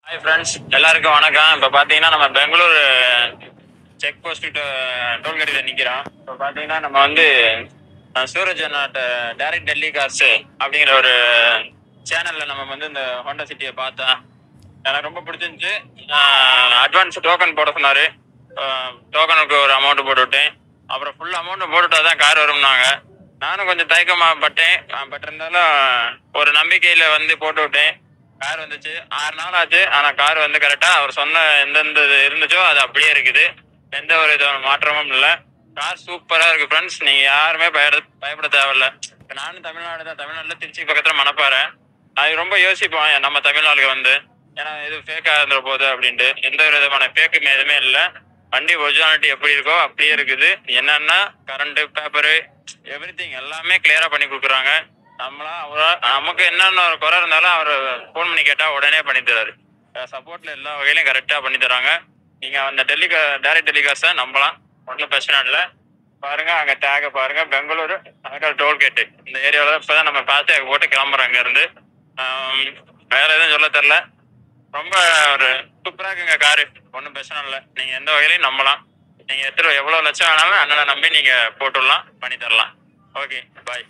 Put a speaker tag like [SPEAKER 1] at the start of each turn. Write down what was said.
[SPEAKER 1] Hi friends, எல்லாருக்கும் வணக்கம். இப்போ பார்த்தீங்கன்னா நம்ம பெங்களூர் செக் போஸ்ட் டோல்கேட்டில் நிற்கிறோம். இப்போ பார்த்தீங்கன்னா நம்ம வந்து சூரஜ் அண்ணாட்ட டைரக்ட் டெல்லி கார்ஸ் அப்படிங்கிற ஒரு சேனலில் நம்ம வந்து இந்த ஹோண்டா சிட்டியை பார்த்தோம். எனக்கு ரொம்ப பிடிச்சிருந்துச்சு. அட்வான்ஸ் டோக்கன் போட சொன்னார். டோக்கனுக்கு ஒரு அமௌண்ட் போட்டு விட்டேன். அப்புறம் ஃபுல் அமௌண்ட் போட்டுவிட்டா தான் கார் வரும்னாங்க. நானும் கொஞ்சம் தயக்கமாக பட்டேன். பட் இருந்தாலும் ஒரு நம்பிக்கையில் வந்து போட்டு விட்டேன். கார் வந்துச்சு. 6 நாள் ஆச்சு. ஆனால் கார் வந்து கரெக்டாக அவர் சொன்ன எந்தெந்த இருந்துச்சோ அது அப்படியே இருக்குது. எந்த ஒரு மாற்றமும் இல்லை. கார் சூப்பராக இருக்குது ஃப்ரெண்ட்ஸ். நீங்கள் யாருமே பயப்பட தேவையில்ல. இப்போ நானும் தமிழ்நாடு தான். தமிழ்நாட்டில் திருச்சி பக்கத்தில் மணப்பாறை. அது ரொம்ப யோசிப்போம் நம்ம தமிழ்நாடுக்கு வந்து, ஏன்னா இது ஃபேக்காக இருந்துட போகுது அப்படின்ட்டு. எந்த ஒரு விதமான ஃபேக்குமே எதுவுமே இல்லை. வண்டி ஒரிஜினாலிட்டி எப்படி இருக்கோ அப்படியே இருக்குது. என்னன்னா கரண்ட்டு, பேப்பரு, எவ்ரிதிங் எல்லாமே கிளியராக பண்ணி கொடுக்குறாங்க. நமக்கு என்னென்ன ஒரு குறை இருந்தாலும் அவர் ஃபோன் பண்ணி கேட்டால் உடனே பண்ணி தராரு. சப்போர்ட்ல எல்லா வகையிலையும் கரெக்டாக பண்ணி தராங்க. நீங்கள் அந்த டைரக்ட் டெலிகாஸை நம்பலாம். ஒன்றும் பிரச்சனை இல்லை. பாருங்க, அங்கே டேகை பாருங்க, பெங்களூரு டோல்கேட்டு. இந்த ஏரியாவில் இப்போதான் நம்ம பார்த்து போட்டு கிளம்புறோம் அங்கேருந்து. வேற எதுவும் சொல்ல தெரில. ரொம்ப ஒரு சூப்பராக இருக்குங்க காரு. ஒன்றும் பிரச்சனை இல்லை. நீங்கள் எந்த வகையிலையும் நம்பலாம். நீங்கள் எவ்வளோ லட்சம் வேணாலும் அண்ணனை நம்பி நீங்கள் போட்டுடலாம், பண்ணி தரலாம். ஓகே, பாய்.